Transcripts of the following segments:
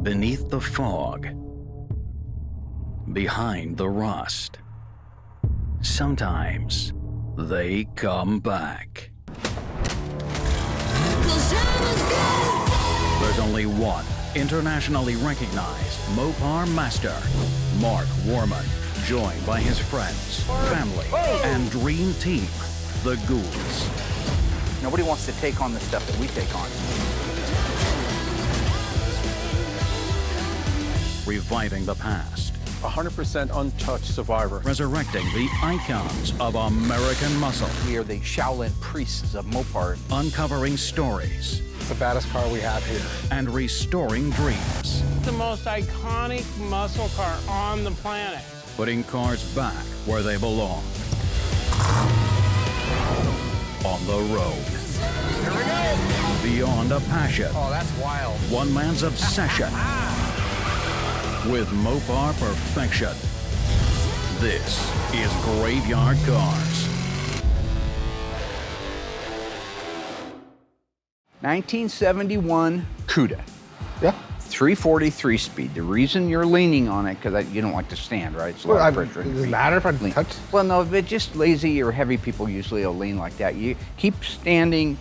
Beneath the fog, behind the rust, sometimes they come back. There's only one internationally recognized Mopar master, Mark Warman, joined by his friends, family, and dream team, the Ghouls. Nobody wants to take on the stuff that we take on. Reviving the past. 100% untouched survivor. Resurrecting the icons of American muscle. We are the Shaolin priests of Mopar. Uncovering stories. It's the baddest car we have here. And restoring dreams. The most iconic muscle car on the planet. Putting cars back where they belong. On the road. Here we go. Beyond a passion. Oh, that's wild. One man's obsession. With Mopar perfection. This is Graveyard Carz. 1971 Cuda. Yeah. 340 3-speed. The reason you're leaning on it, because you don't like to stand, right? It's a lot of pressure. Does it matter if I touch? Well, no, if it's just lazy or heavy people usually will lean like that. You keep standing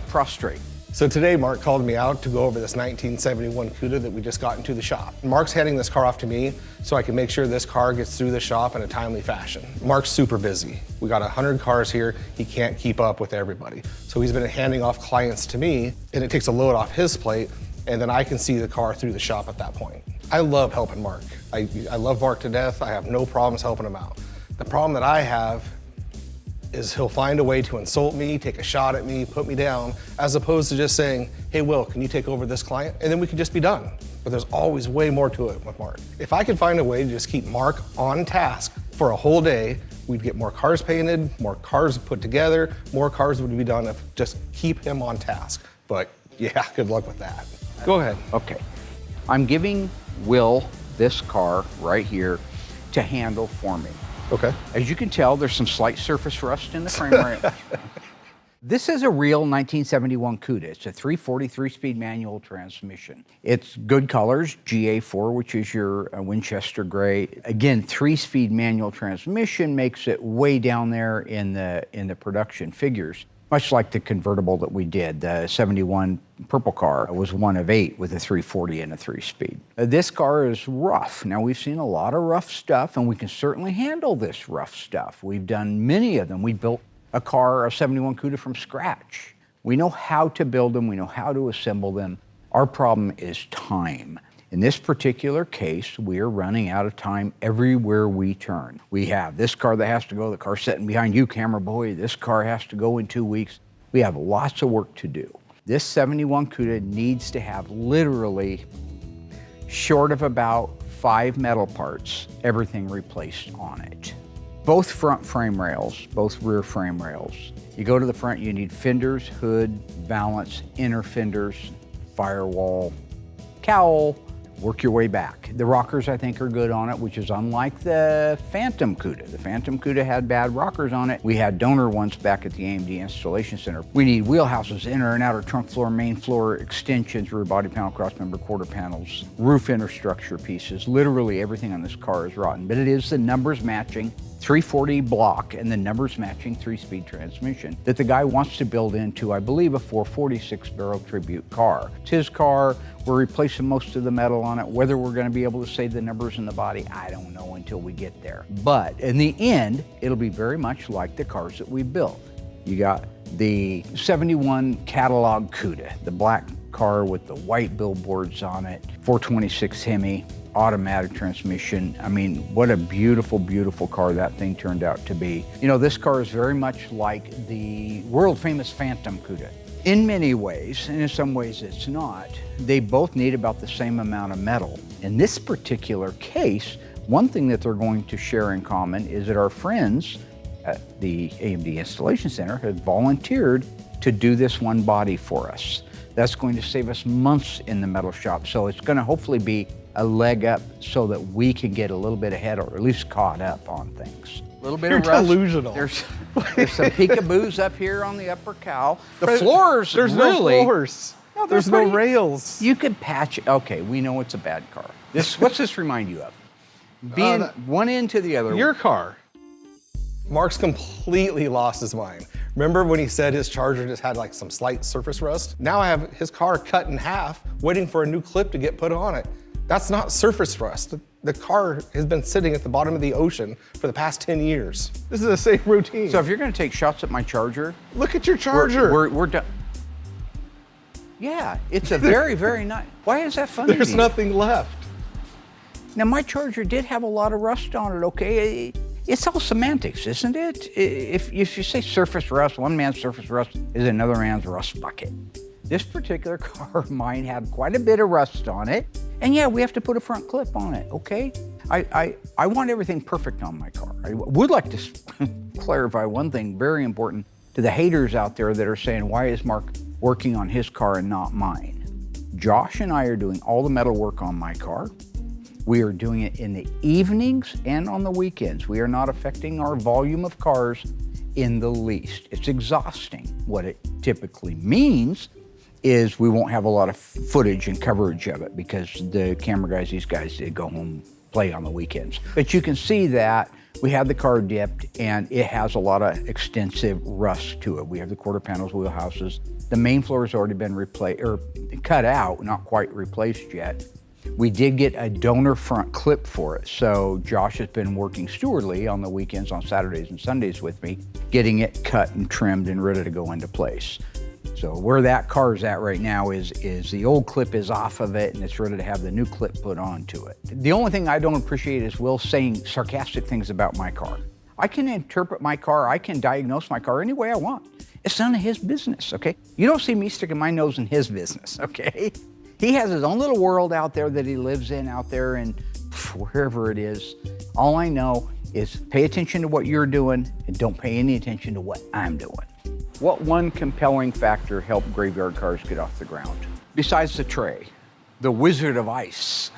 prostrate. So today, Mark called me out to go over this 1971 Cuda that we just got into the shop. Mark's handing this car off to me so I can make sure this car gets through the shop in a timely fashion. Mark's super busy. We got 100 cars here. He can't keep up with everybody. So he's been handing off clients to me, and it takes a load off his plate, and then I can see the car through the shop at that point. I love helping Mark. I love Mark to death. I have no problems helping him out. The problem that I have is he'll find a way to insult me, take a shot at me, put me down, as opposed to just saying, hey, Will, can you take over this client? And then we can just be done. But there's always way more to it with Mark. If I could find a way to just keep Mark on task for a whole day, we'd get more cars painted, more cars put together, more cars would be done if just keep him on task. But yeah, good luck with that. Go ahead. Okay. I'm giving Will this car right here to handle for me. Okay. As you can tell, there's some slight surface rust in the frame rail. This is a real 1971 Cuda. It's a 340 3-speed manual transmission. It's good colors, GA4, which is your Winchester gray. Again, 3-speed manual transmission makes it way down there in the production figures. Much like the convertible that we did, the 71 purple car was one of 8 with a 340 and a 3-speed. This car is rough. Now, we've seen a lot of rough stuff, and we can certainly handle this rough stuff. We've done many of them. We built a car, a 71 Cuda, from scratch. We know how to build them. We know how to assemble them. Our problem is time. In this particular case, we are running out of time everywhere we turn. We have this car that has to go, the car sitting behind you, camera boy. This car has to go in 2 weeks. We have lots of work to do. This 71 Cuda needs to have literally, short of about 5 metal parts, everything replaced on it. Both front frame rails, both rear frame rails. You go to the front, you need fenders, hood, valance, inner fenders, firewall, cowl. Work your way back. The rockers, I think, are good on it, which is unlike the Phantom Cuda. The Phantom Cuda had bad rockers on it. We had donor ones back at the AMD Installation Center. We need wheelhouses, inner and outer trunk floor, main floor extensions, rear body panel, crossmember, quarter panels, roof interstructure pieces. Literally everything on this car is rotten, but it is the numbers matching 340 block and the numbers matching 3-speed transmission that the guy wants to build into, I believe, a 446 barrel tribute car. It's his car. We're replacing most of the metal on it. Whether we're going to be able to save the numbers in the body, I don't know until we get there. But in the end, it'll be very much like the cars that we built. You got the 71 catalog Cuda, the black car with the white billboards on it, 426 Hemi, automatic transmission. I mean, what a beautiful, beautiful car that thing turned out to be. You know, this car is very much like the world famous Phantom Cuda. In many ways, and in some ways it's not, they both need about the same amount of metal. In this particular case, one thing that they're going to share in common is that our friends at the AMD Installation Center have volunteered to do this one body for us. That's going to save us months in the metal shop. So it's going to hopefully be a leg up so that we can get a little bit ahead, or at least caught up on things. A little bit You're of rust. delusional. There's some peekaboos up here on the upper cowl. The floors, There's really, no floors. No, they're There's no pretty- rails. You could patch. Okay, we know it's a bad car. What's this remind you of? Being one end to the other. Your car. Mark's completely lost his mind. Remember when he said his Charger just had like some slight surface rust? Now I have his car cut in half, waiting for a new clip to get put on it. That's not surface rust. The car has been sitting at the bottom of the ocean for the past 10 years. This is the same routine. So if you're going to take shots at my Charger, Look at your Charger. we're done. Yeah, it's a very, very nice. Why is that funny? There's to you? nothing left. Now, my Charger did have a lot of rust on it, okay? It's all semantics, isn't it? If you say surface rust, one man's surface rust is another man's rust bucket. This particular car of mine had quite a bit of rust on it. And yeah, we have to put a front clip on it, okay? I want everything perfect on my car. I would like to clarify one thing very important to the haters out there that are saying, why is Mark working on his car and not mine? Josh and I are doing all the metal work on my car. We are doing it in the evenings and on the weekends. We are not affecting our volume of cars in the least. It's exhausting. What it typically means is we won't have a lot of footage and coverage of it because the camera guys, these guys, they go home, play on the weekends. But you can see that we have the car dipped and it has a lot of extensive rust to it. We have the quarter panels, wheel houses. The main floor has already been replaced or cut out, not quite replaced yet. We did get a donor front clip for it. So Josh has been working stewardly on the weekends, on Saturdays and Sundays with me, getting it cut and trimmed and ready to go into place. So where that car is at right now is the old clip is off of it and it's ready to have the new clip put onto it. The only thing I don't appreciate is Will saying sarcastic things about my car. I can interpret my car, I can diagnose my car any way I want. It's none of his business, okay? You don't see me sticking my nose in his business, okay? He has his own little world out there that he lives in out there and wherever it is. All I know is pay attention to what you're doing and don't pay any attention to what I'm doing. What one compelling factor helped graveyard cars get off the ground? Besides the tray, the Wizard of Ice.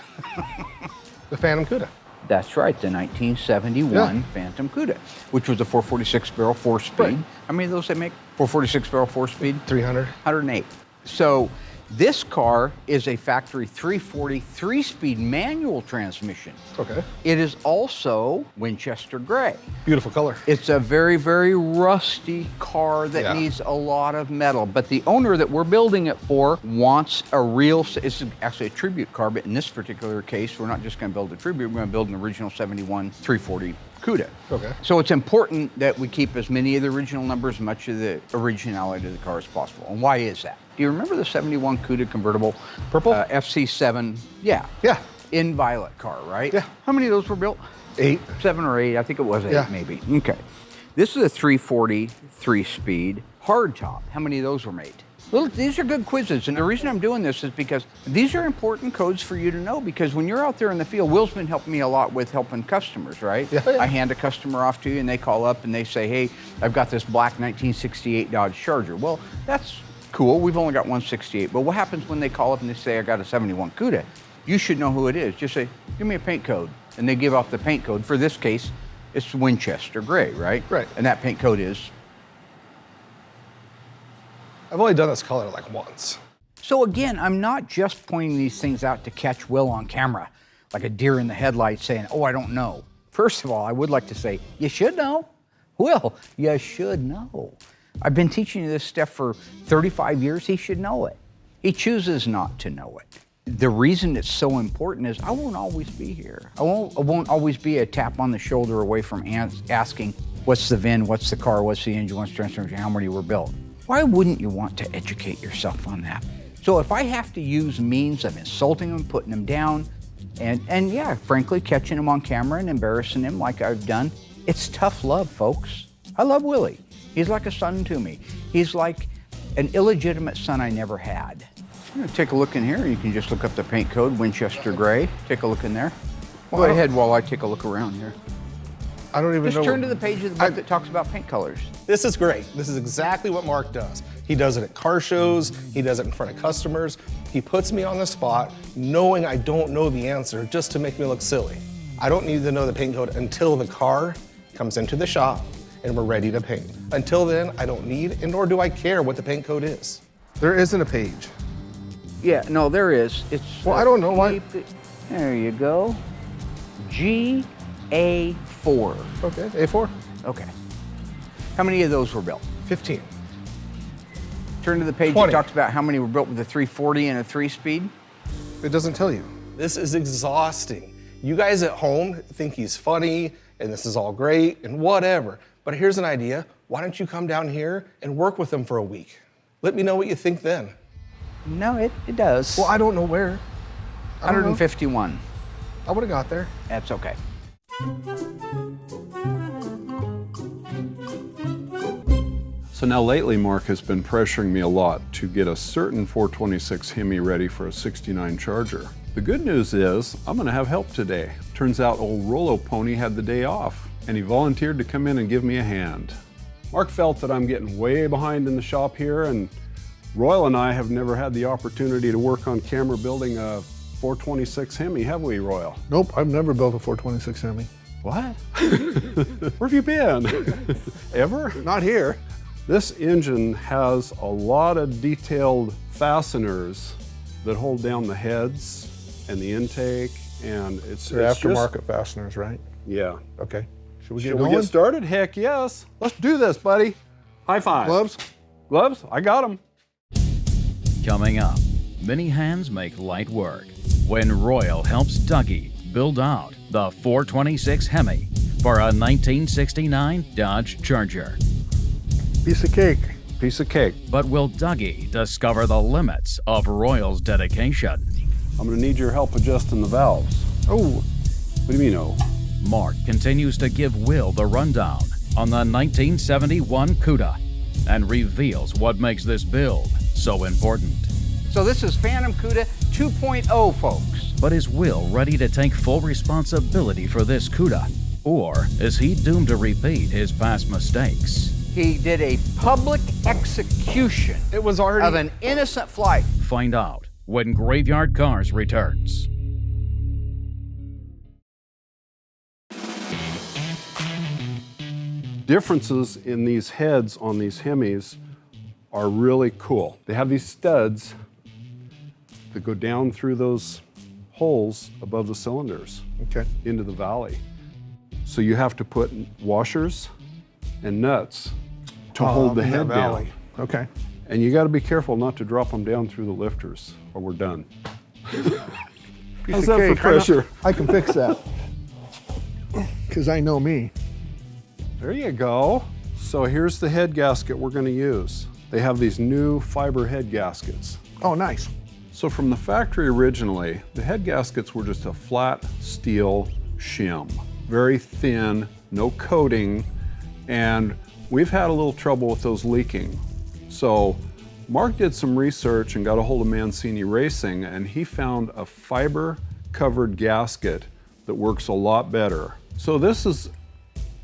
The Phantom Cuda. That's right, the 1971 Phantom Cuda, which was a 446 barrel 4-speed. Right. How many of those they make? 446 barrel 4-speed? 300. 108. So this car is a factory 340 3-speed manual transmission. Okay. It is also Winchester gray. Beautiful color. It's a very, very rusty car that needs a lot of metal, but the owner that we're building it for wants a real, it's actually a tribute car, but in this particular case, we're not just gonna build a tribute, we're gonna build an original 71 340 Cuda. Okay. So it's important that we keep as many of the original numbers, much of the originality of the car as possible. And why is that? Do you remember the 71 Cuda convertible? Purple? FC7, yeah. Yeah. In violet car, right? Yeah. How many of those were built? 8. 7 or 8, I think it was 8 Yeah. maybe. Okay. This is a 340 3-speed hardtop. How many of those were made? Well, these are good quizzes, and the reason I'm doing this is because these are important codes for you to know, because when you're out there in the field, Will's been helping me a lot with helping customers, right? Yeah. I hand a customer off to you, and they call up and they say, hey, I've got this black 1968 Dodge Charger. Well, that's cool, we've only got 168, but what happens when they call up and they say, I got a 71 Cuda? You should know who it is. Just say, give me a paint code, and they give off the paint code. For this case, it's Winchester gray, right? Right. And that paint code is? I've only done this color like once. So again, I'm not just pointing these things out to catch Will on camera, like a deer in the headlights saying, oh, I don't know. First of all, I would like to say, you should know. Will, you should know. I've been teaching you this stuff for 35 years, he should know it. He chooses not to know it. The reason it's so important is I won't always be here. I won't always be a tap on the shoulder away from asking, what's the VIN, what's the car, what's the engine, what's the transmission, how many were built? Why wouldn't you want to educate yourself on that? So if I have to use means of insulting them, putting them down, and yeah, frankly, catching them on camera and embarrassing them like I've done, it's tough love, folks. I love Willie. He's like a son to me. He's like an illegitimate son I never had. I'm gonna take a look in here. You can just look up the paint code, Winchester gray. Take a look in there. Go ahead while I take a look around here. I don't even know. Just turn to the page of the book that talks about paint colors. This is great. This is exactly what Mark does. He does it at car shows. He does it in front of customers. He puts me on the spot knowing I don't know the answer just to make me look silly. I don't need to know the paint code until the car comes into the shop and we're ready to paint. Until then, I don't need and nor do I care what the paint code is. There isn't a page. Yeah, no, there is. It's. Well, I don't know why. There you go. GA4. Okay, A4. Okay. How many of those were built? 15. Turn to the page 20. that talks about how many were built with a 340 and a 3-speed. It doesn't tell you. This is exhausting. You guys at home think he's funny and this is all great and whatever. But here's an idea. Why don't you come down here and work with him for a week? Let me know what you think then. No, it does. Well, I don't know where. I don't know. 151. I would have got there. That's okay. So now lately, Mark has been pressuring me a lot to get a certain 426 Hemi ready for a 69 Charger. The good news is I'm gonna have help today. Turns out old Rollo Pony had the day off and he volunteered to come in and give me a hand. Mark felt that I'm getting way behind in the shop here, and Royal and I have never had the opportunity to work on camera building a 426 Hemi, have we, Royal? Nope, I've never built a 426 Hemi. What? Where have you been? Ever? Not here. This engine has a lot of detailed fasteners that hold down the heads and the intake, and They're it's aftermarket fasteners, right? Yeah. Okay. Should we get Shall going? we get started? Heck yes. Let's do this, buddy. High five. Gloves? Gloves? I got them. Coming up, many hands make light work when Royal helps Dougie build out the 426 Hemi for a 1969 Dodge Charger. Piece of cake. Piece of cake. But will Dougie discover the limits of Royal's dedication? I'm gonna need your help adjusting the valves. Oh, What do you mean, oh? Mark continues to give Will the rundown on the 1971 Cuda and reveals what makes this build so important. So this is Phantom Cuda 2.0, folks. But is Will ready to take full responsibility for this Cuda? Or is he doomed to repeat his past mistakes? He did a public execution It was already... of an innocent flight. Find out when Graveyard Carz returns. Differences in these heads on these Hemis are really cool. They have these studs that go down through those holes above the cylinders okay. into the valley. So you have to put washers and nuts to hold the in that head valley. down. Okay. And you got to be careful not to drop them down through the lifters or we're done. Piece How's of that for cake. pressure? I can fix that. Because I know me. There you go. So here's the head gasket we're going to use. They have these new fiber head gaskets. Oh, nice. So from the factory originally, the head gaskets were just a flat steel shim. Very thin, no coating, and we've had a little trouble with those leaking. So Mark did some research and got a hold of Mancini Racing, and he found a fiber covered gasket that works a lot better. So this is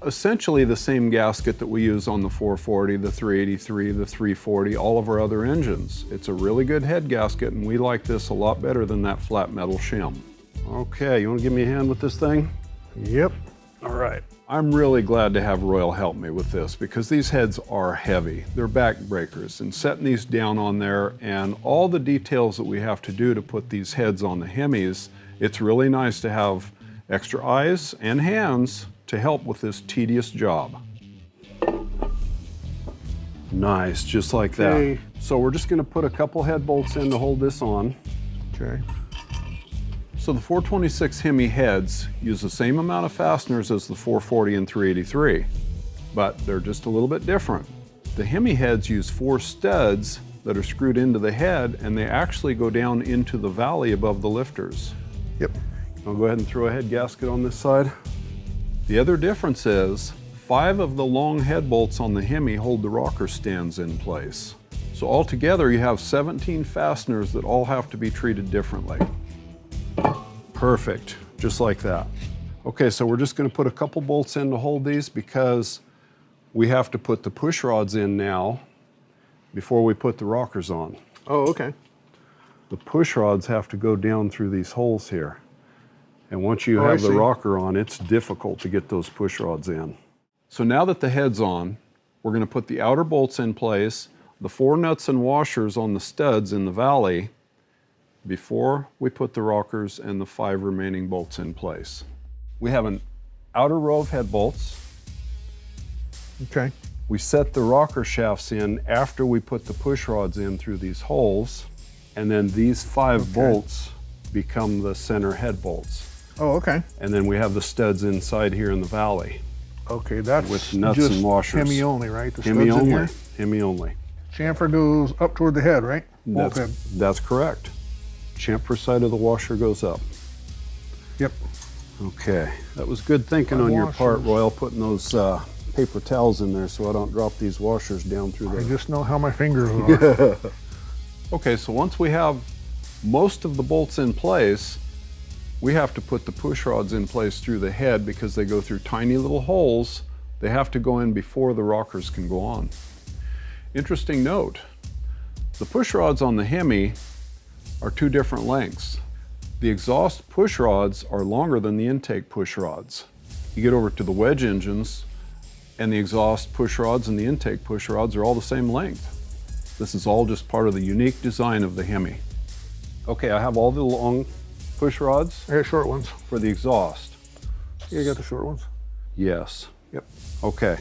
essentially the same gasket that we use on the 440, the 383, the 340, all of our other engines. It's a really good head gasket, and we like this a lot better than that flat metal shim. Okay, you want to give me a hand with this thing? Yep. All right. I'm really glad to have Royal help me with this because these heads are heavy. They're back breakers, and setting these down on there and all the details that we have to do to put these heads on the Hemis, it's really nice to have extra eyes and hands to help with this tedious job. Nice, just like that. Okay. So we're just gonna put a couple head bolts in to hold this on. Okay. So the 426 Hemi heads use the same amount of fasteners as the 440 and 383, but they're just a little bit different. The Hemi heads use 4 studs that are screwed into the head, and they actually go down into the valley above the lifters. Yep. I'll go ahead and throw a head gasket on this side. The other difference is 5 of the long head bolts on the Hemi hold the rocker stands in place. So altogether you have 17 fasteners that all have to be treated differently. Perfect, just like that. Okay, so we're just gonna put a couple bolts in to hold these because we have to put the push rods in now before we put the rockers on. Oh, okay. The push rods have to go down through these holes here. And once you Oh, I have the see. rocker on, it's difficult to get those push rods in. So now that the head's on, we're gonna put the outer bolts in place, the 4 nuts and washers on the studs in the valley, before we put the rockers and the 5 remaining bolts in place. We have an outer row of head bolts. Okay. We set the rocker shafts in after we put the push rods in through these holes, and then these 5 bolts become the center head bolts. Oh, okay. And then we have the studs inside here in the valley. Okay, that's with nuts just and washers. Hemi only, right? The Hemi studs in only. here? Hemi only. Chamfer goes up toward the head, right? Both head. That's correct. Chamfer side of the washer goes up. Yep. Okay, that was good thinking on your part, Royal, putting those paper towels in there so I don't drop these washers down through there. I just know how my fingers are. Okay, so once we have most of the bolts in place, we have to put the push rods in place through the head because they go through tiny little holes. They have to go in before the rockers can go on. Interesting note, the push rods on the Hemi are 2 different lengths. The exhaust push rods are longer than the intake push rods. You get over to the wedge engines and the exhaust push rods and the intake push rods are all the same length. This is all just part of the unique design of the Hemi. Okay, I have all the long push rods. I got short ones. For the exhaust. Yeah, I got the short ones. Yes. Yep. Okay.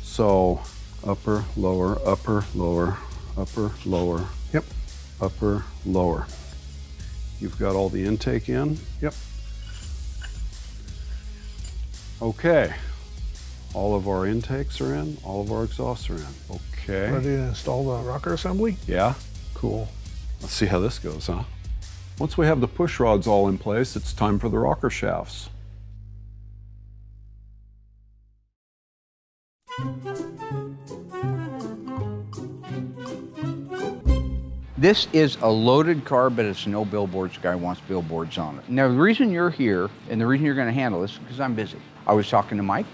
So upper, lower, upper, lower, upper, lower. Yep. Upper, lower. You've got all the intake in? Yep. Okay. All of our intakes are in, all of our exhausts are in. Okay. Ready to install the rocker assembly? Yeah. Cool. Let's see how this goes, huh? Once we have the push rods all in place, it's time for the rocker shafts. This is a loaded car, but it's no billboards. The guy wants billboards on it. Now, the reason you're here and the reason you're going to handle this is because I'm busy. I was talking to Mike,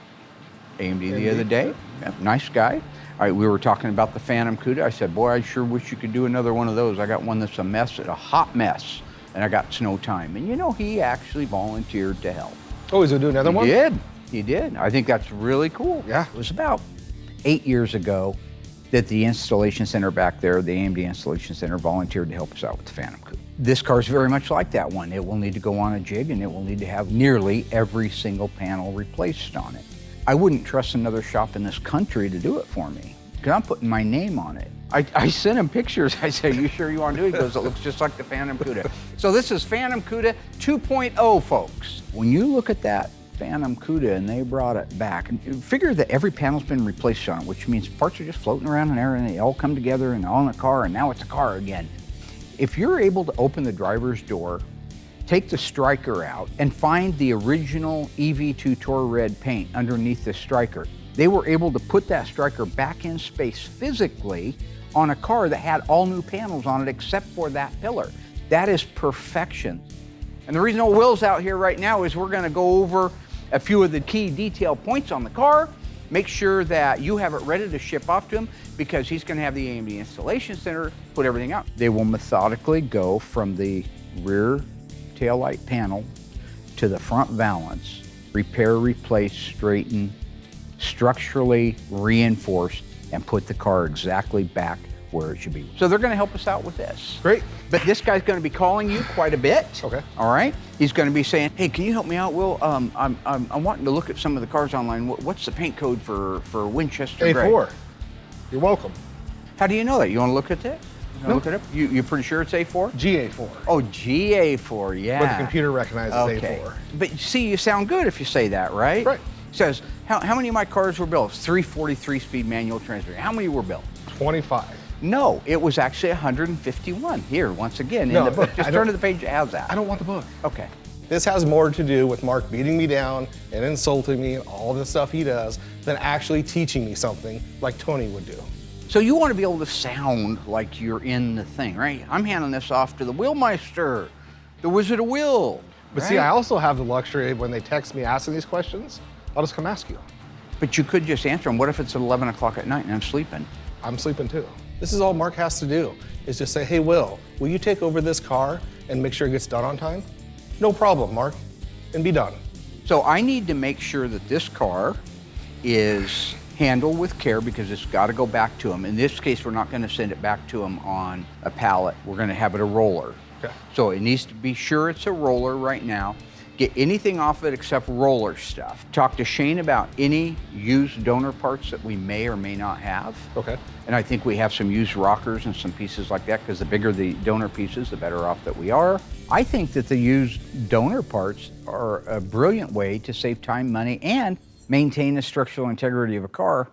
AMD, the other day. Yeah, nice guy. All right, we were talking about the Phantom Cuda. I said, boy, I sure wish you could do another one of those. I got one that's a mess, a hot mess, and I got snow time. And you know, he actually volunteered to help. Oh, he's gonna do another one? He did. I think that's really cool. Yeah. It was about 8 years ago that the installation center back there, the AMD installation center, volunteered to help us out with the Phantom Cuda. This car is very much like that one. It will need to go on a jig and it will need to have nearly every single panel replaced on it. I wouldn't trust another shop in this country to do it for me because I'm putting my name on it. I sent him pictures. I said, you sure you want to do it? He goes, it looks just like the Phantom Cuda. So this is Phantom Cuda 2.0, folks. When you look at that Phantom Cuda and they brought it back, and figure that every panel's been replaced on it, which means parts are just floating around in there and they all come together and all in a car and now it's a car again. If you're able to open the driver's door, take the striker out and find the original EV2 Tour Red paint underneath the striker, they were able to put that striker back in space physically on a car that had all new panels on it except for that pillar. That is perfection. And the reason Will's out here right now is we're gonna go over a few of the key detail points on the car, make sure that you have it ready to ship off to him because he's gonna have the AMD installation center put everything out. They will methodically go from the rear taillight panel to the front valance, repair, replace, straighten, structurally reinforced, and put the car exactly back where it should be. So they're gonna help us out with this. Great. But this guy's gonna be calling you quite a bit. Okay. All right? He's gonna be saying, hey, can you help me out, Will? I'm wanting to look at some of the cars online. What's the paint code for Winchester Gray? A4. You're welcome. How do you know that? You wanna look at it? You wanna look it up? You're pretty sure it's A4? GA4. Oh, GA4, yeah. But the computer recognizes A4. But see, you sound good if you say that, right? Right. It says, how many of my cars were built? 343-speed manual transmission. How many were built? 25. No, it was actually 151. Here, once again, in No, the book. Just I turn to don't- the page that has that. I don't want the book. Okay. This has more to do with Mark beating me down and insulting me and all the stuff he does than actually teaching me something like Tony would do. So you want to be able to sound like you're in the thing, right? I'm handing this off to the Wheelmeister, the Wizard of Will. But see, I also have the luxury of when they text me asking these questions, I'll just come ask you. But you could just answer them. What if it's at 11 o'clock at night and I'm sleeping? I'm sleeping too. This is all Mark has to do, is just say, hey, Will, will you take over this car and make sure it gets done on time? No problem, Mark, and be done. So I need to make sure that this car is handled with care because it's got to go back to him. In this case, we're not going to send it back to him on a pallet. We're going to have it a roller. Okay. So it needs to be sure it's a roller right now. Get anything off it except roller stuff. Talk to Shane about any used donor parts that we may or may not have. Okay. And I think we have some used rockers and some pieces like that, because the bigger the donor pieces, the better off that we are. I think that the used donor parts are a brilliant way to save time, money, and maintain the structural integrity of a car,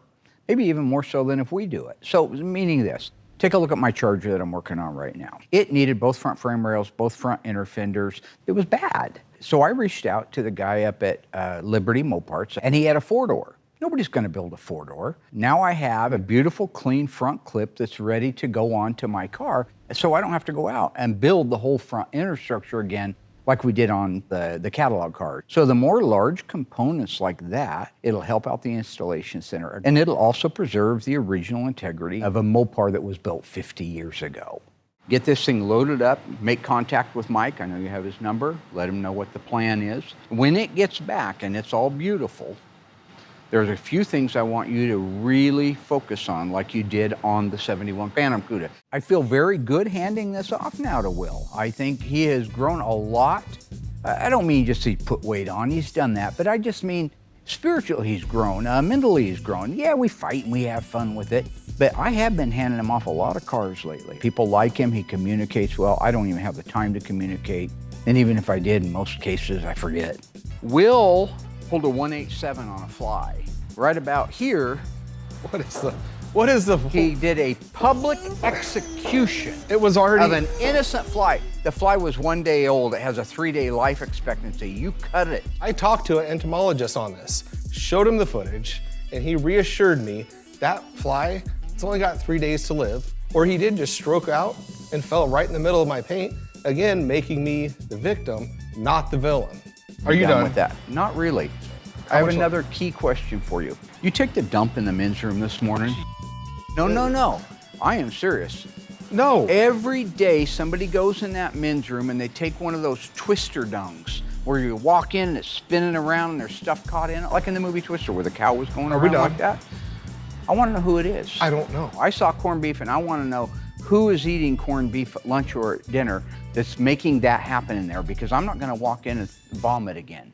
maybe even more so than if we do it. So, meaning this, take a look at my Charger that I'm working on right now. It needed both front frame rails, both front inner fenders. It was bad. So I reached out to the guy up at Liberty Moparts, and he had a 4-door. Nobody's gonna build a 4-door. Now I have a beautiful, clean front clip that's ready to go onto my car, so I don't have to go out and build the whole front inner structure again like we did on the catalog card. So the more large components like that, it'll help out the installation center, and it'll also preserve the original integrity of a Mopar that was built 50 years ago. Get this thing loaded up, make contact with Mike. I know you have his number. Let him know what the plan is. When it gets back and it's all beautiful, there's a few things I want you to really focus on, like you did on the 71 Phantom Cuda. I feel very good handing this off now to Will. I think he has grown a lot. I don't mean just he put weight on, he's done that, but I just mean spiritually he's grown, mentally he's grown. Yeah, we fight and we have fun with it, but I have been handing him off a lot of cars lately. People like him, he communicates well. I don't even have the time to communicate, and even if I did, in most cases, I forget. Will pulled a 187 on a fly. Right about here, What is the? he did a public execution It was already. of an innocent fly. The fly was 1 day old. It has a 3-day life expectancy. You cut it. I talked to an entomologist on this, showed him the footage, and he reassured me that fly, it's only got 3 days to live. Or he did just stroke out and fell right in the middle of my paint, again, making me the victim, not the villain. Are you done with that? Not really. I have another key question for you. You took the dump in the men's room this morning? No. I am serious. No. Every day somebody goes in that men's room and they take one of those twister dungs where you walk in and it's spinning around and there's stuff caught in it, like in the movie Twister where the cow was going around like that. I want to know who it is. I don't know. I saw corned beef and I want to know who is eating corned beef at lunch or at dinner that's making that happen in there, because I'm not going to walk in and vomit again.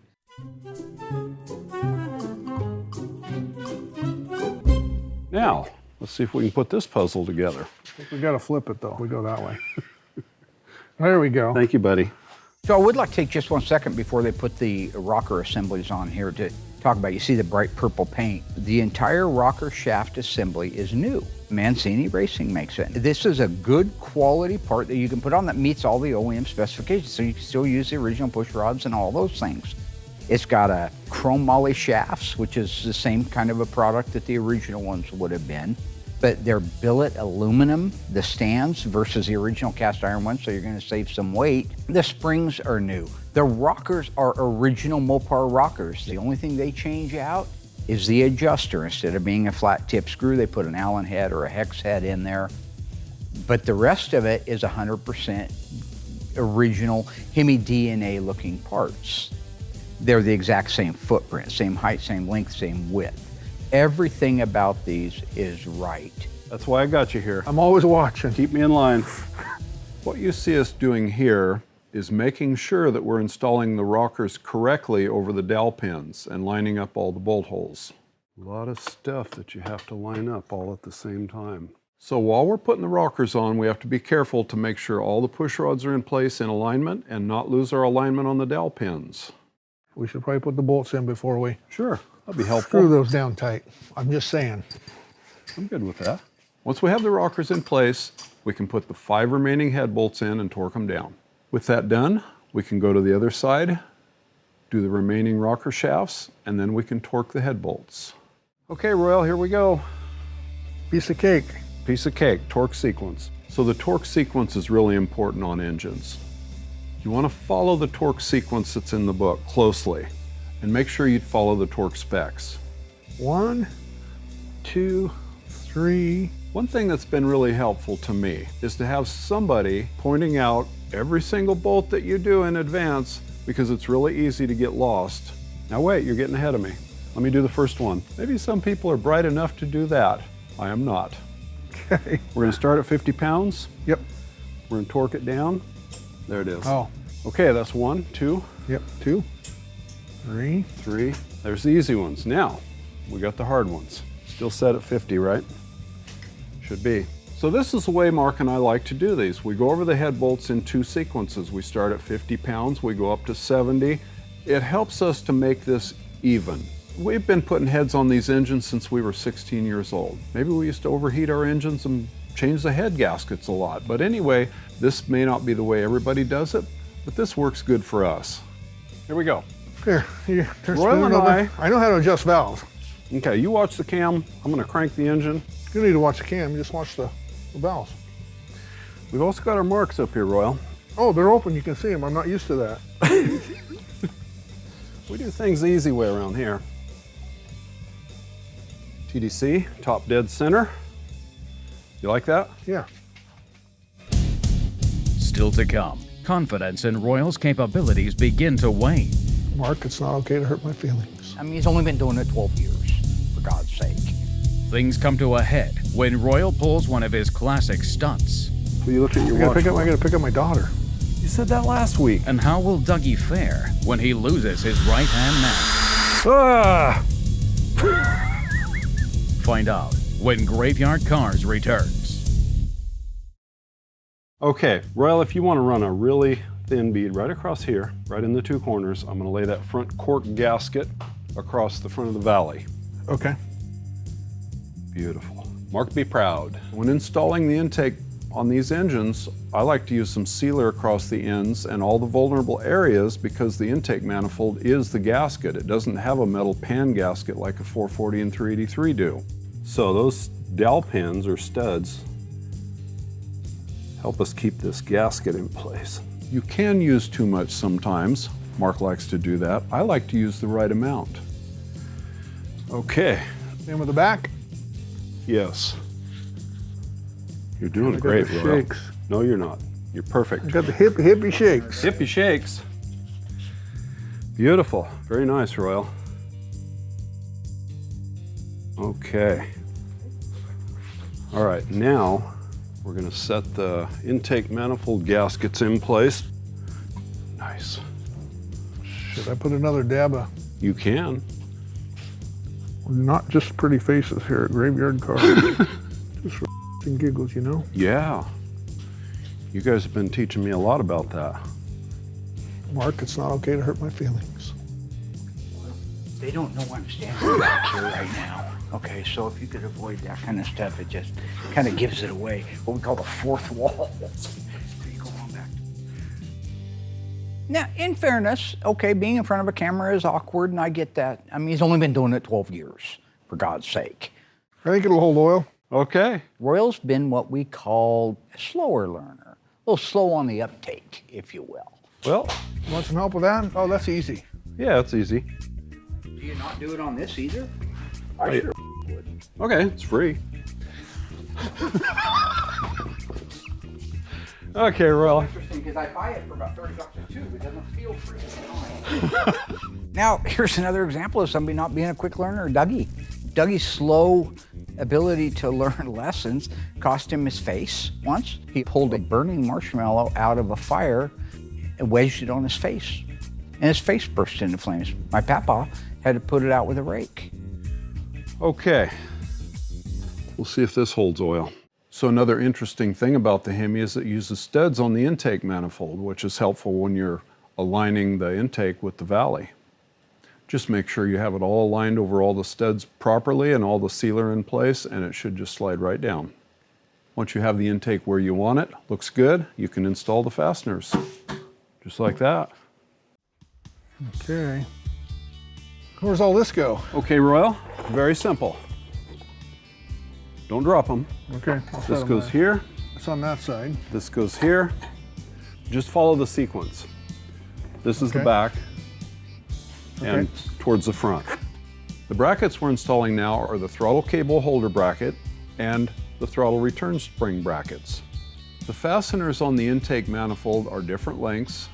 Now, let's see if we can put this puzzle together. I think we gotta flip it though. We go that way. There we go. Thank you, buddy. So I would like to take just 1 second before they put the rocker assemblies on here to talk about, you see the bright purple paint. The entire rocker shaft assembly is new. Mancini Racing makes it. This is a good quality part that you can put on that meets all the OEM specifications, so you can still use the original push rods and all those things. It's got a chrome moly shafts, which is the same kind of a product that the original ones would have been, but they're billet aluminum, the stands, versus the original cast iron ones, so you're gonna save some weight. The springs are new. The rockers are original Mopar rockers. The only thing they change out is the adjuster. Instead of being a flat tip screw, they put an Allen head or a hex head in there. But the rest of it is 100% original Hemi DNA looking parts. They're the exact same footprint, same height, same length, same width. Everything about these is right. That's why I got you here. I'm always watching. Keep me in line. What you see us doing here is making sure that we're installing the rockers correctly over the dowel pins and lining up all the bolt holes. A lot of stuff that you have to line up all at the same time. So while we're putting the rockers on, we have to be careful to make sure all the push rods are in place in alignment and not lose our alignment on the dowel pins. We should probably put the bolts in before we Sure, that'd be helpful. screw those down tight. I'm just saying. I'm good with that. Once we have the rockers in place, we can put the 5 remaining head bolts in and torque them down. With that done, we can go to the other side, do the remaining rocker shafts, and then we can torque the head bolts. Okay, Royal, here we go. Piece of cake. Piece of cake, torque sequence. So the torque sequence is really important on engines. You want to follow the torque sequence that's in the book closely and make sure you follow the torque specs. 1, 2, 3. One thing that's been really helpful to me is to have somebody pointing out every single bolt that you do in advance, because it's really easy to get lost. Now wait, you're getting ahead of me. Let me do the first one. Maybe some people are bright enough to do that. I am not. Okay. We're gonna start at 50 pounds. Yep. We're gonna torque it down. There it is. Oh, Okay, that's 1, 2, yep, 2, 3. 3. There's the easy ones. Now, we got the hard ones. Still set at 50, right? Should be. So this is the way Mark and I like to do these. We go over the head bolts in 2 sequences. We start at 50 pounds, we go up to 70. It helps us to make this even. We've been putting heads on these engines since we were 16 years old. Maybe we used to overheat our engines and change the head gaskets a lot. But anyway, this may not be the way everybody does it, but this works good for us. Here we go. Here, turn Royal and over. I know how to adjust valves. Okay, you watch the cam. I'm gonna crank the engine. You don't need to watch the cam, you just watch the valves. We've also got our marks up here, Royal. Oh, they're open, you can see them. I'm not used to that. We do things the easy way around here. TDC, top dead center. You like that? Yeah. Still to come, confidence in Royal's capabilities begin to wane. Mark, it's not okay to hurt my feelings. I mean, he's only been doing it 12 years, for God's sake. Things come to a head when Royal pulls one of his classic stunts. Will you look at your I watch? gotta pick up my daughter. You said that last week. And how will Dougie fare when he loses his right-hand man? Ah! Find out when Graveyard Carz returns. Okay, Royal, if you want to run a really thin bead right across here, right in the 2 corners, I'm going to lay that front cork gasket across the front of the valley. Okay. Beautiful. Mark, be proud. When installing the intake on these engines, I like to use some sealer across the ends and all the vulnerable areas because the intake manifold is the gasket. It doesn't have a metal pan gasket like a 440 and 383 do. So those dowel pins or studs help us keep this gasket in place. You can use too much sometimes. Mark likes to do that. I like to use the right amount. Okay. Same with the back. Yes. You're doing I got great, the Royal. shakes. No, you're not. You're perfect. I got the hippie shakes. Hippie shakes. Beautiful. Very nice, Royal. Okay. All right, now we're going to set the intake manifold gaskets in place. Nice. Should I put another dab of... You can. We're not just pretty faces here at Graveyard Carz. Just for and giggles, you know? Yeah. You guys have been teaching me a lot about that. Mark, it's not okay to hurt my feelings. They don't know I'm standing back here right now. Okay, so if you could avoid that kind of stuff, it just kind of gives it away. What we call the fourth wall. So you go on back. Now, in fairness, okay, being in front of a camera is awkward, and I get that. I mean, he's only been doing it 12 years, for God's sake. I think it'll hold oil. Okay. Royal's been what we call a slower learner. A little slow on the uptake, if you will. Well, Want some help with that? Oh, that's easy. yeah, it's easy. Do you not do it on this either? I sure would. Okay, it's free. Okay, Royal. Interesting, because I buy it for about 30 bucks a tube. It doesn't feel free. Now, here's another example of somebody not being a quick learner, Dougie. Dougie's slow ability to learn lessons cost him his face once. He pulled a burning marshmallow out of a fire and wedged it on his face. And his face burst into flames. My papa had to put it out with a rake. Okay, we'll see if this holds oil. So another interesting thing about the Hemi is it uses studs on the intake manifold, which is helpful when you're aligning the intake with the valley. Just make sure you have it all aligned over all the studs properly and all the sealer in place, and it should just slide right down. Once you have the intake where you want it, looks good, you can install the fasteners. Just like that. Okay. Where's all this go? Okay, Royal, very simple. Don't drop them. Okay. I'll set This 'em goes there. here, It's on that side. this goes here. Just follow the sequence. This is the Okay. back and Okay. towards the front. The brackets we're installing now are the throttle cable holder bracket and the throttle return spring brackets. The fasteners on the intake manifold are different lengths,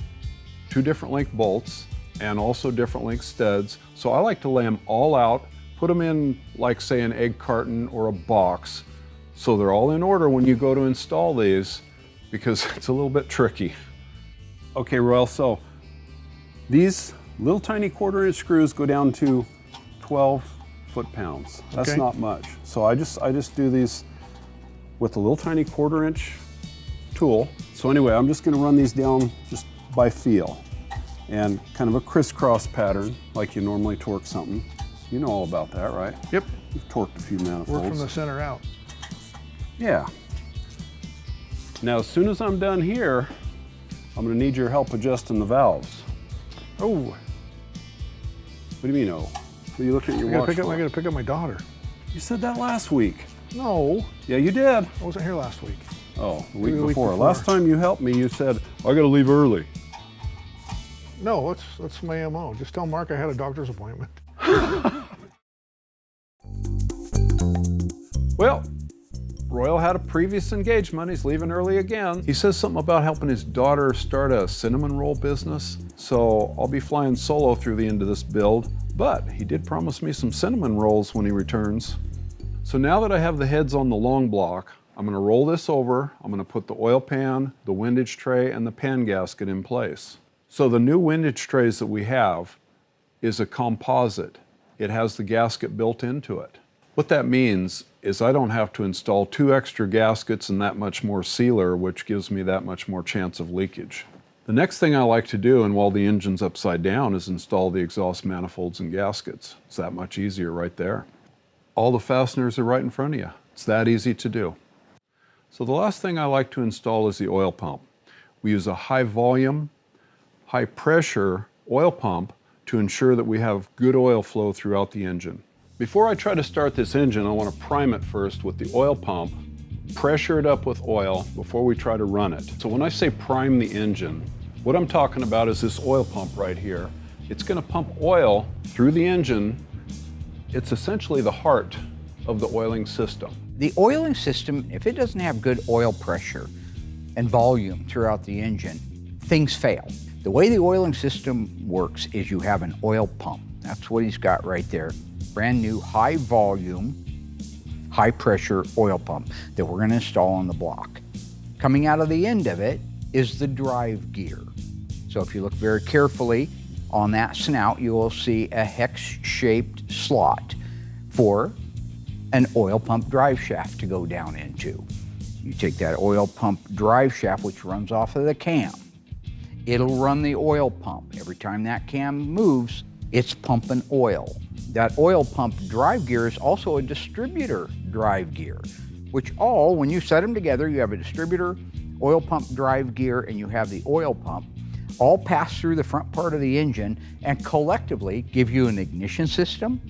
2 different length bolts, and also different length studs. So I like to lay them all out, put them in like say an egg carton or a box, so they're all in order when you go to install these, because it's a little bit tricky. Okay, Royal, so these little tiny 1/4-inch screws go down to 12 foot-pounds. That's Okay. not much. So I just do these with a little tiny 1/4-inch tool. So anyway, I'm just gonna run these down just by feel and kind of a crisscross pattern like you normally torque something. You know all about that, right? Yep. You've torqued a few manifolds. Work from the center out. Yeah. Now, as soon as I'm done here, I'm gonna need your help adjusting the valves. Oh, What do you mean, oh? What are you looking at your watch for? I gotta pick up my daughter. You said that last week. No, Yeah, you did. I wasn't here last week. Oh, the Maybe week the week before. before. Last time you helped me, you said, I gotta leave early. No, that's my MO. Just tell Mark I had a doctor's appointment. Well, Royal had a previous engagement. He's leaving early again. He says something about helping his daughter start a cinnamon roll business. So I'll be flying solo through the end of this build, but he did promise me some cinnamon rolls when he returns. So now that I have the heads on the long block, I'm gonna roll this over. I'm gonna put the oil pan, the windage tray, and the pan gasket in place. So the new windage trays that we have is a composite. It has the gasket built into it. What that means is I don't have to install 2 extra gaskets and that much more sealer, which gives me that much more chance of leakage. The next thing I like to do, and while the engine's upside down, is install the exhaust manifolds and gaskets. It's that much easier right there. All the fasteners are right in front of you. It's that easy to do. So the last thing I like to install is the oil pump. We use a high volume, high pressure oil pump to ensure that we have good oil flow throughout the engine. Before I try to start this engine, I want to prime it first with the oil pump, pressure it up with oil before we try to run it. So when I say prime the engine, what I'm talking about is this oil pump right here. It's going to pump oil through the engine. It's essentially the heart of the oiling system. The oiling system, if it doesn't have good oil pressure and volume throughout the engine, things fail. The way the oiling system works is you have an oil pump. That's what he's got right there. Brand new high volume, high pressure oil pump that we're going to install on the block. Coming out of the end of it is the drive gear. So if you look very carefully on that snout, you will see a hex-shaped slot for an oil pump drive shaft to go down into. You take that oil pump drive shaft, which runs off of the cam. It'll run the oil pump. Every time that cam moves, it's pumping oil. That oil pump drive gear is also a distributor drive gear, which all, when you set them together, you have a distributor, oil pump drive gear, and you have the oil pump, all pass through the front part of the engine and collectively give you an ignition system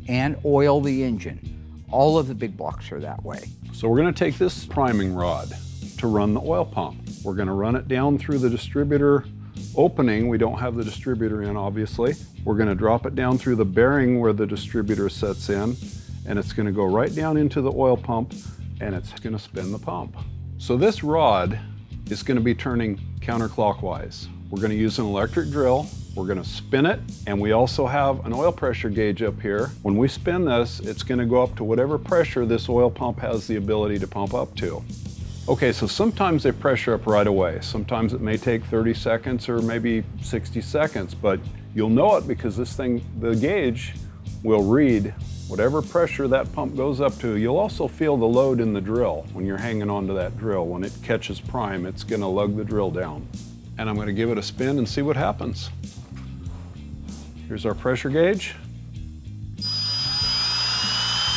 and oil the engine. All of the big blocks are that way. So we're going to take this priming rod to run the oil pump. We're going to run it down through the distributor opening. We don't have the distributor in, obviously. We're going to drop it down through the bearing where the distributor sets in, and it's going to go right down into the oil pump, and it's going to spin the pump. So this rod is going to be turning counterclockwise. We're going to use an electric drill. We're going to spin it, and we also have an oil pressure gauge up here. When we spin this, it's going to go up to whatever pressure this oil pump has the ability to pump up to. Okay, so sometimes they pressure up right away. Sometimes it may take 30 seconds or maybe 60 seconds, but you'll know it because this thing, the gauge, will read whatever pressure that pump goes up to. You'll also feel the load in the drill when you're hanging onto that drill. When it catches prime, it's going to lug the drill down. And I'm going to give it a spin and see what happens. Here's our pressure gauge.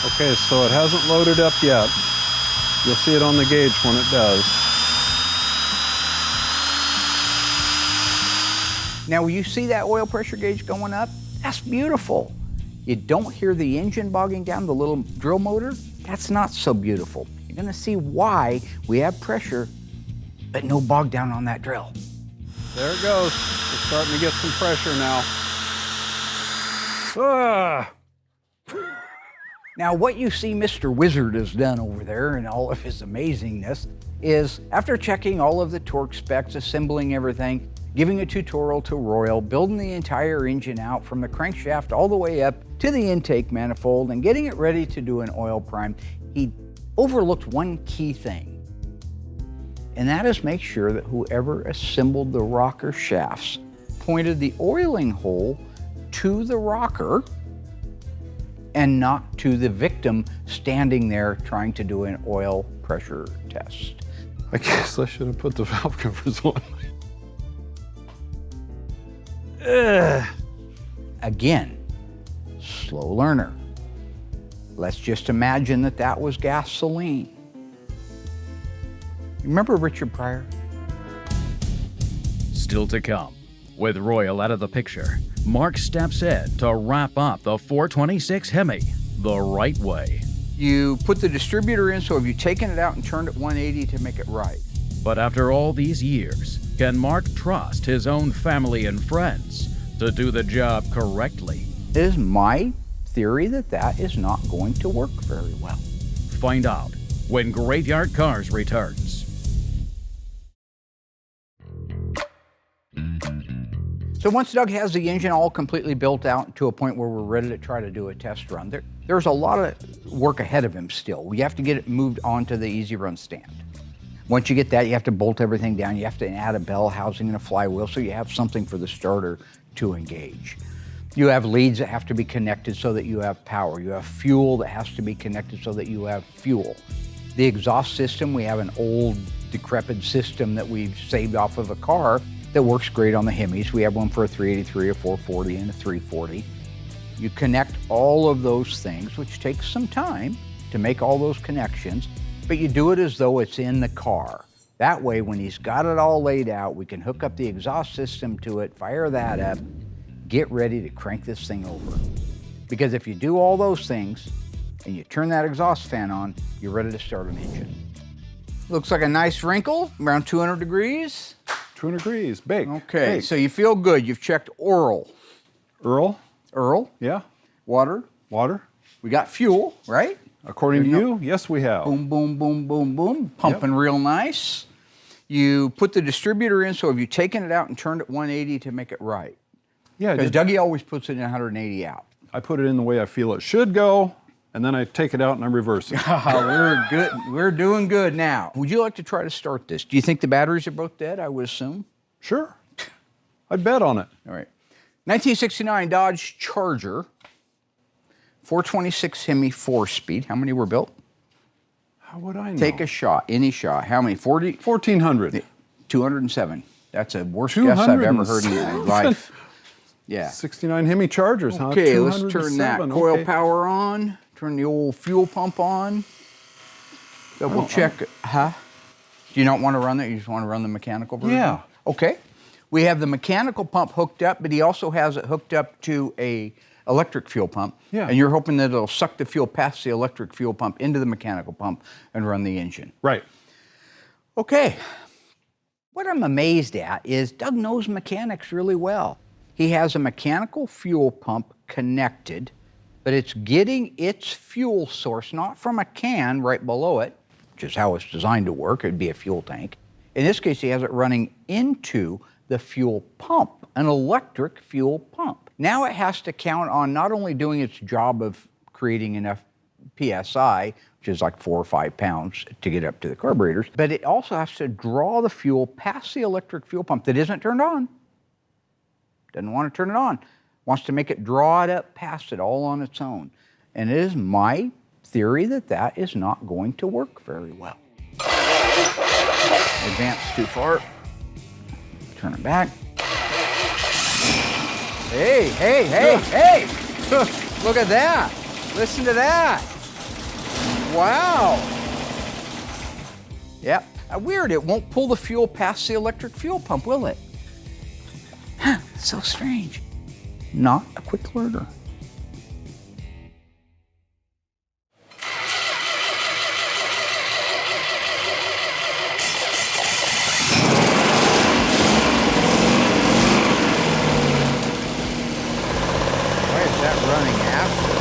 Okay, so it hasn't loaded up yet. You'll see it on the gauge when it does. Now, when you see that oil pressure gauge going up, that's beautiful. You don't hear the engine bogging down, the little drill motor. That's not so beautiful. You're gonna see why we have pressure, but no bog down on that drill. There it goes. It's starting to get some pressure now. Ah! Now, what you see Mr. Wizard has done over there in all of his amazingness is, after checking all of the torque specs, assembling everything, giving a tutorial to Royal, building the entire engine out from the crankshaft all the way up to the intake manifold and getting it ready to do an oil prime, he overlooked one key thing. and that is make sure that whoever assembled the rocker shafts pointed the oiling hole to the rocker and not to the victim standing there trying to do an oil pressure test. I guess I should have put the valve covers on. Again, slow learner. Let's just imagine that that was gasoline. Remember Richard Pryor? Still to come. With Royal out of the picture, Mark steps in to wrap up the 426 Hemi the right way. You put the distributor in, so have you taken it out and turned it 180 to make it right? But after all these years, can Mark trust his own family and friends to do the job correctly? It is my theory that that is not going to work very well. Find out when Graveyard Carz returns. So once Doug has the engine all completely built out to a point where we're ready to try to do a test run, there's a lot of work ahead of him still. We have to get it moved onto the easy run stand. Once you get that, you have to bolt everything down. You have to add a bell housing and a flywheel so you have something for the starter to engage. You have leads that have to be connected so that you have power. You have fuel that has to be connected so that you have fuel. The exhaust system, we have an old decrepit system that we've saved off of a car that works great on the Hemis. We have one for a 383, a 440, and a 340. You connect all of those things, which takes some time to make all those connections, but you do it as though it's in the car. That way, when he's got it all laid out, we can hook up the exhaust system to it, fire that up, get ready to crank this thing over. Because if you do all those things and you turn that exhaust fan on, you're ready to start an engine. Looks like a nice wrinkle, around 200 degrees. 200 degrees, baked. Okay, Baked. so you feel good. You've checked oil. Earl? Yeah. Water. Water? We got fuel, right? According to you, yes, we have. Boom, boom, boom, boom, boom. Pumping real nice. You put the distributor in, so have you taken it out and turned it 180 to make it right? Yeah, Because Dougie always puts it in 180 out. I put it in the way I feel it should go, and then I take it out and I reverse it. We're good. We're doing good now. Would you like to try to start this? Do you think the batteries are both dead, I would assume? Sure. I'd bet on it. All right. 1969 Dodge Charger, 426 Hemi 4-speed. How many were built? How would I know? Take a shot, any shot. How many? 40? 1,400. 207. That's the worst guess I've ever heard in my life. Yeah. 69 Hemi Chargers, huh? Okay, let's turn that 207. coil Okay. power on. Turn the old fuel pump on. Double check. Huh? Do you not want to run that? You just want to run the mechanical version? Yeah. Okay. We have the mechanical pump hooked up, but he also has it hooked up to a electric fuel pump. Yeah. And you're hoping that it'll suck the fuel past the electric fuel pump into the mechanical pump and run the engine. Right. Okay. What I'm amazed at is Doug knows mechanics really well. He has a mechanical fuel pump connected, but it's getting its fuel source not from a can right below it, which is how it's designed to work. It'd be a fuel tank. In this case, he has it running into the fuel pump, an electric fuel pump. Now it has to count on not only doing its job of creating enough PSI, which is like 4 or 5 pounds to get up to the carburetors, but it also has to draw the fuel past the electric fuel pump that isn't turned on. Doesn't want to turn it on. Wants to make it draw it up past it all on its own. And it is my theory that that is not going to work very well. Advance too far. Turn it back. Hey, hey, hey, hey! Look at that. Listen to that. Wow. Yep. Weird, it won't pull the fuel past the electric fuel pump, will it? Huh, so strange. Not a quick learner. Why is that running after?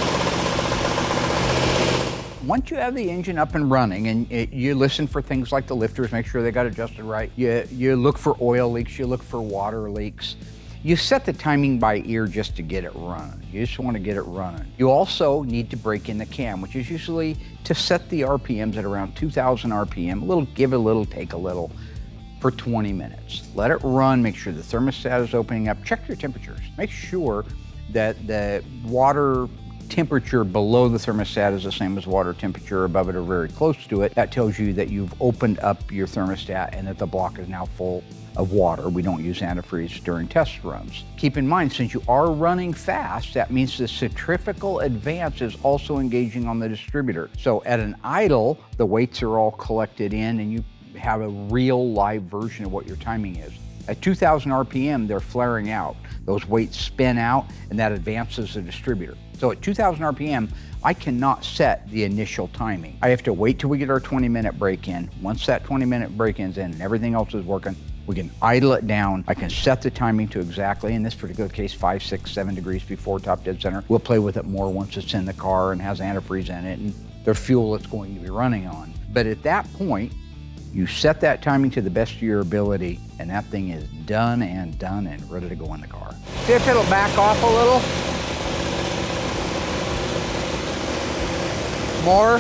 Once you have the engine up and running and you listen for things like the lifters, make sure they got adjusted right. You look for oil leaks, you look for water leaks. You set the timing by ear just to get it running. You just want to get it running. You also need to break in the cam, which is usually to set the RPMs at around 2,000 RPM, give a little, take a little, for 20 minutes. Let it run, make sure the thermostat is opening up, check your temperatures. Make sure that the water temperature below the thermostat is the same as water temperature above it or very close to it. That tells you that you've opened up your thermostat and that the block is now full of water. We don't use antifreeze during test runs. Keep in mind, since you are running fast, that means the centrifugal advance is also engaging on the distributor. So at an idle, the weights are all collected in and you have a real live version of what your timing is. At 2,000 RPM, they're flaring out. Those weights spin out and that advances the distributor. So at 2,000 RPM, I cannot set the initial timing. I have to wait till we get our 20-minute break in. Once that 20-minute break in's in and everything else is working, we can idle it down. I can set the timing to exactly, in this particular case, 5, 6, 7 degrees before top dead center. We'll play with it more once it's in the car and has antifreeze in it and the fuel it's going to be running on. But at that point, you set that timing to the best of your ability and that thing is done and ready to go in the car. See if it'll back off a little? More?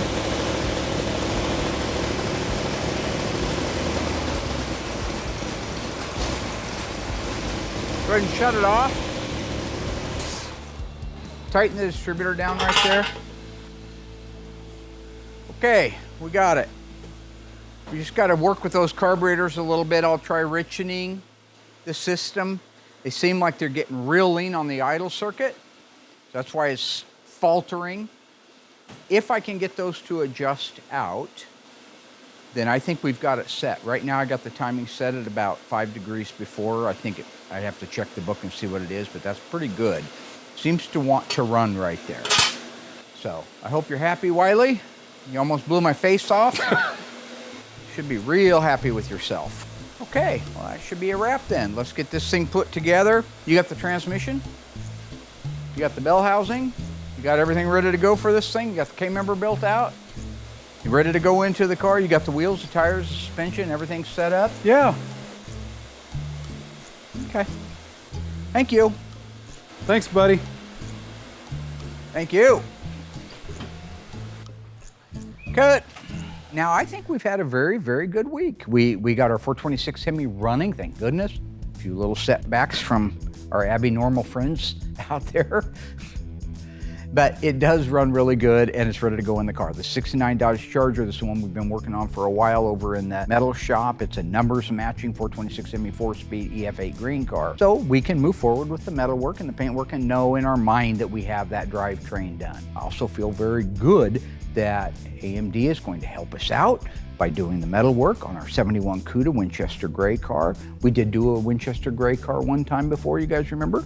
Go ahead and shut it off. Tighten the distributor down right there. Okay, we got it. We just got to work with those carburetors a little bit. I'll try richening the system. They seem like they're getting real lean on the idle circuit. That's why it's faltering. If I can get those to adjust out, then I think we've got it set. Right now I got the timing set at about 5 degrees before. I think I'd have to check the book and see what it is, but that's pretty good. Seems to want to run right there. So I hope you're happy, Wiley. You almost blew my face off. Should be real happy with yourself. Okay, well that should be a wrap then. Let's get this thing put together. You got the transmission, you got the bell housing, you got everything ready to go for this thing, you got the K-member built out, you ready to go into the car, you got the wheels, the tires, the suspension, everything set up? Yeah. Okay. Thank you. Thanks, buddy. Thank you. Cut. Now, I think we've had a very, very good week. We got our 426 Hemi running, thank goodness. A few little setbacks from our Abby normal friends out there. But it does run really good and it's ready to go in the car. The 69 Dodge Charger, this is the one we've been working on for a while over in the metal shop. It's a numbers matching 426 Hemi 4-speed EF8 green car. So we can move forward with the metal work and the paint work and know in our mind that we have that drivetrain done. I also feel very good that AMD is going to help us out by doing the metal work on our 71 Cuda Winchester Gray car. We did do a Winchester Gray car one time before, you guys remember?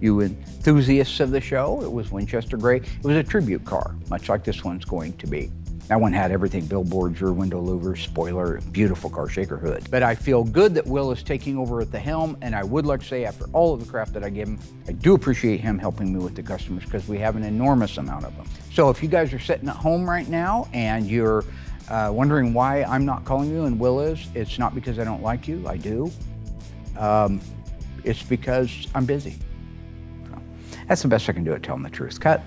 You enthusiasts of the show, it was Winchester Gray. It was a tribute car, much like this one's going to be. That one had everything, billboards, rear window louvers, spoiler, beautiful car shaker hood. But I feel good that Will is taking over at the helm, and I would like to say after all of the crap that I give him, I do appreciate him helping me with the customers because we have an enormous amount of them. So if you guys are sitting at home right now and you're wondering why I'm not calling you and Will is, it's not because I don't like you, I do. It's because I'm busy. So, that's the best I can do at telling the truth. Cut.